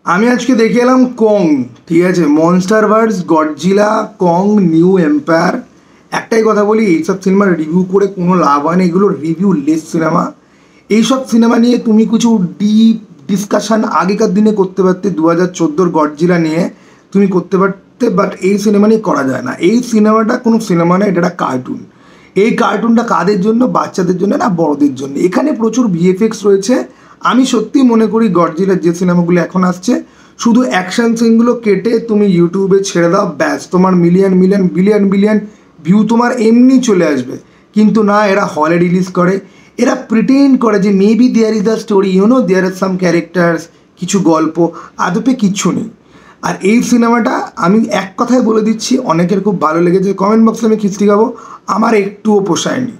আমি আজকে দেখে এলাম কং, ঠিক আছে, মনস্টার ভার্স, গডজিলা, কং, নিউ এম্পায়ার। একটাই কথা বলি, এইসব সিনেমার রিভিউ করে কোনো লাভ হয় না, এগুলো রিভিউ লেস সিনেমা। এইসব সিনেমা নিয়ে তুমি কিছু ডিপ ডিসকাশান আগেকার দিনে করতে পারতে, 2014 গডজিলা নিয়ে তুমি করতে পারতে, বাট এই সিনেমা নিয়ে করা যায় না। এই সিনেমাটা কোনো সিনেমা না, এটা একটা কার্টুন। এই কার্টুনটা কাদের জন্য? বাচ্চাদের জন্য না বড়দের জন্য। এখানে প্রচুর ভিএফএক্স রয়েছে। আমি সত্যি মনে করি গডজিলার যে সিনেমাগুলো এখন আসছে, শুধু অ্যাকশন সিনগুলো কেটে তুমি ইউটিউবে ছেড়ে দাও, ব্যাস, তোমার million million billion billion view তোমার এমনি চলে আসবে। কিন্তু না, এরা হলে রিলিজ করে, এরা প্রিটেন্ড করে যে maybe there is the story, there are some characters, কিছু গল্প, আদপে কিচ্ছু নেই। আর এই সিনেমাটা আমি এক কথায় বলে দিচ্ছি, অনেকের খুব ভালো লেগেছে, কমেন্ট বক্সে আমি খিস্তি খাবো, আমার একটুও পোষায়নি।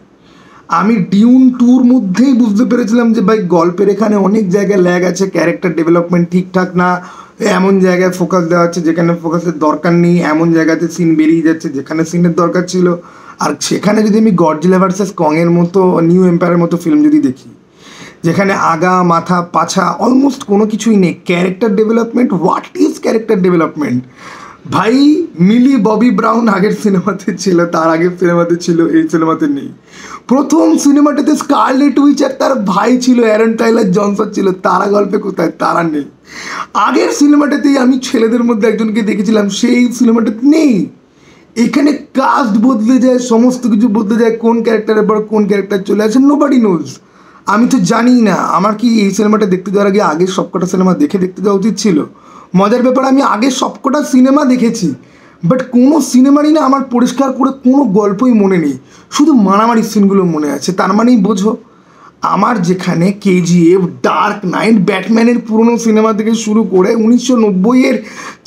আমি ডিউন টুর মধ্যেই বুঝতে পেরেছিলাম যে ভাই গল্পের এখানে অনেক জায়গায় ল্যাগ আছে, ক্যারেক্টার ডেভেলপমেন্ট ঠিকঠাক না, এমন জায়গায় ফোকাস দেওয়া হচ্ছে যেখানে ফোকাসের দরকার নেই, এমন জায়গাতে সিন বেরিয়ে যাচ্ছে যেখানে সিনের দরকার ছিল। আর সেখানে যদি আমি গডজিলা ভার্সেস কংয়ের মতো, নিউ এম্পায়ারের মতো ফিল্ম যদি দেখি, যেখানে আগা মাথা পাছা অলমোস্ট কোনো কিছুই নেই, character development, what is character development? ভাই, মিলি ববি ব্রাউন আগের সিনেমাতে ছিল, তার আগের সিনেমাতে ছিল, এই সিনেমাতে নেই। প্রথম সিনেমাটাতে স্কারলেট উইচ আর তার ভাই ছিল, অ্যারন টাইলার জনসন ছিল, তারা গল্পে কোথায়? তারা নেই। আগের সিনেমাটাতেই আমি ছেলেদের মধ্যে একজনকে দেখেছিলাম, সেই সিনেমাটাতে নেই। এখানে কাস্ট বদলে যায়, সমস্ত কিছু বদলে যায়, কোন ক্যারেক্টারের পর কোন ক্যারেক্টার চলে আসে নোবডি নোজ। আমি তো জানি না, আমার কি এই সিনেমাটা দেখতে যাওয়ার আগে আগের সবকটা সিনেমা দেখতে যাওয়া উচিত ছিল? মজার ব্যাপার, আমি আগে সবকটা সিনেমা দেখেছি, বাট কোনো সিনেমারই না আমার পরিষ্কার করে কোনো গল্পই মনে নেই, শুধু মারামারির সিনগুলো মনে আছে। তার মানেই বোঝো, আমার যেখানে কেজিএফ, ডার্ক নাইট, ব্যাটম্যানের পুরনো সিনেমা থেকে শুরু করে 1990-এর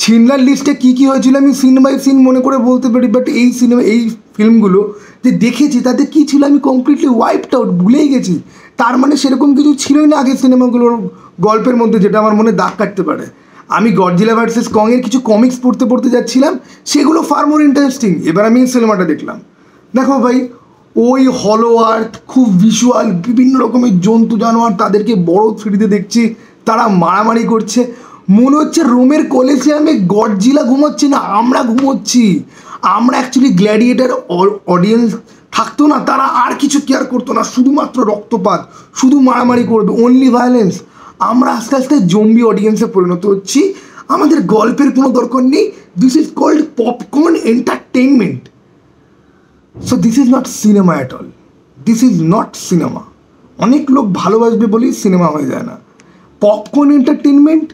ছিনলার লিস্টে কী কী হয়েছিল আমি সিন বাই সিন মনে করে বলতে পারি, বাট এই ফিল্মগুলো যে দেখেছি তাতে কী ছিল আমি কমপ্লিটলি ওয়াইপড আউট, ভুলেই গেছি। তার মানে সেরকম কিছু ছিলই না আগের সিনেমাগুলোর গল্পের মধ্যে যেটা আমার মনে দাগ কাটতে পারে। আমি গডজিলা ভার্সেস কংয়ের কিছু কমিক্স পড়তে যাচ্ছিলাম, সেগুলো ফার মোর ইন্টারেস্টিং। এবার আমি এই সিনেমাটা দেখলাম, দেখো ভাই, ওই হলো আর্থ, খুব ভিজুয়াল, বিভিন্ন রকমের জন্তু জানোয়ার, তাদেরকে বড় থ্রিডিতে দেখছি, তারা মারামারি করছে, মনে হচ্ছে রোমের কলিসিয়ামে গডজিলা ঘুমোচ্ছে না, আমরা ঘুমোচ্ছি। আমরা অ্যাকচুয়ালি গ্ল্যাডিয়েটার অডিয়েন্স থাকতো না, তারা আর কিছু কেয়ার করতো না, শুধুমাত্র রক্তপাত, শুধু মারামারি করবে, অনলি ভায়োলেন্স। আমরা আস্তে আস্তে জম্বি অডিয়েন্সে পরিণত হচ্ছি, আমাদের গল্পের কোনো দরকার নেই। This is called popcorn entertainment. So this is not cinema at all, this is not cinema. অনেক লোক ভালোবাসবে বলেই সিনেমা হয়ে যায় না। Popcorn entertainment?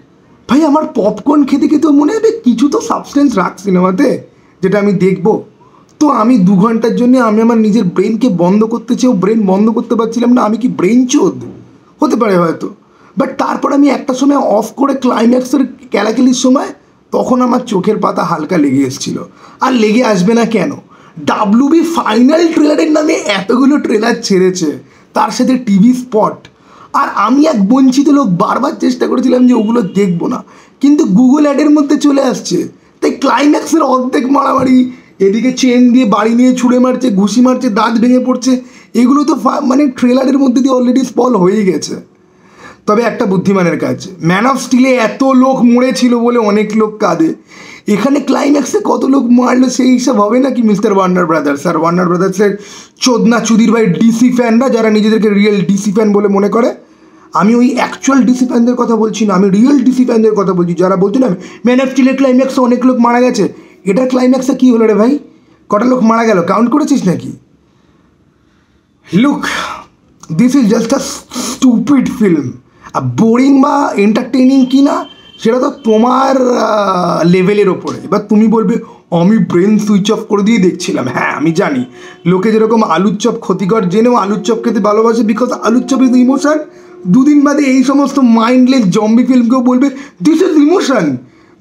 ভাই, আমার পপকর্ন খেতে খেতেও মনে হবে কিছু তো সাবস্টেন্স রাখ সিনেমাতে, যেটা আমি দেখবো। তো আমি 2 ঘন্টার জন্য আমি আমার নিজের ব্রেনকে বন্ধ করতে চেয়েও ব্রেন বন্ধ করতে পারছিলাম না। আমি কি ব্রেন চোদ? হতে পারে হয়তো, বাট তারপর আমি একটা সময় অফ করে ক্লাইম্যাক্সের ক্যালাকেলির সময়, তখন আমার চোখের পাতা হালকা লেগে এসেছিলো। আর লেগে আসবে না কেন? ডাব্লিউবি ফাইনাল ট্রেলারের নামে এতগুলো ট্রেলার ছেড়েছে, তার সাথে টিভি স্পট। আর আমি এক বঞ্চিত লোক, বারবার চেষ্টা করেছিলাম যে ওগুলো দেখবো না, কিন্তু গুগল অ্যাডের মধ্যে চলে আসছে। তাই ক্লাইম্যাক্সের অর্ধেক মারামারি, এদিকে চেন দিয়ে বাড়ি নিয়ে ছুঁড়ে মারছে, ঘুষি মারছে, দাঁত ভেঙে পড়ছে, এগুলো তো মানে ট্রেলারের মধ্যে দিয়ে অলরেডি স্পল হয়েই গেছে। তবে একটা বুদ্ধিমানের কাজ, ম্যান অফ স্টিলে এত লোক মরেছিল বলে অনেক লোক কাঁদে, এখানে ক্লাইম্যাক্সে কত লোক মারলো সেই হিসাব হবে নাকি মিস্টার ওয়ার্নার ব্রাদার্স? আর ওয়ার্নার ব্রাদার্সের চোদনা চুদির ভাই ডিসি ফ্যানরা, যারা নিজেদেরকে রিয়েল ডিসি ফ্যান বলে মনে করে, আমি ওই অ্যাকচুয়াল ডিসি ফ্যানদের কথা বলছি না, আমি রিয়েল ডিসি ফ্যানদের কথা বলছি, যারা বলছি না ম্যান অফ স্টিলের ক্লাইম্যাক্সে অনেক লোক মারা গেছে, এটার ক্লাইম্যাক্সে কী হলো রে ভাই? কটা লোক মারা গেল কাউন্ট করেছিস নাকি? Look, this is just a stupid film. আর বোরিং বা এন্টারটেনিং কি না সেটা তো তোমার লেভেলের ওপরে। এবার তুমি বলবে আমি ব্রেন সুইচ অফ করে দিয়ে দেখছিলাম। হ্যাঁ, আমি জানি লোকে যেরকম আলুর চপ ক্ষতিকর জেনেও আলুর চপ খেতে ভালোবাসে, বিকজ আলুর চপ ইজ ইমোশন। 2 দিন বাদে এই সমস্ত মাইন্ডলেস জম্বি ফিল্মকেও বলবে দিস ইজ ইমোশন।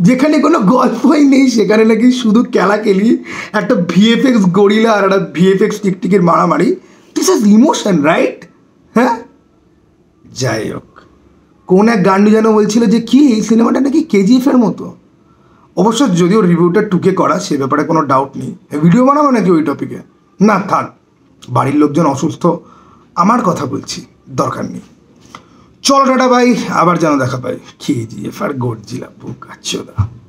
যেখানে কোনো গল্পই নেই, সেখানে নাকি শুধু ক্যালাকেলি, একটা ভিএফএক্স গরিলা আর একটা ভিএফএক্স টিকটিকের মারামারি, দিস ইজ ইমোশন, রাইট? হ্যাঁ, যাই হোক, কোন এক গান্ডু যেন বলছিল যে কি এই সিনেমাটা নাকি কেজিএফের মতো। অবশ্য যদিও রিভিউটা টুকে করা, সে ব্যাপারে কোনো ডাউট নেই। ভিডিও বানাবো নাকি ওই টপিকে? না, থাক, বাড়ির লোকজন অসুস্থ, আমার কথা বলছি, দরকার নেই। চলো টাটা ভাই, আবার যেন দেখা পাই। KGF আর গডজিলা বুক আচ্ছা।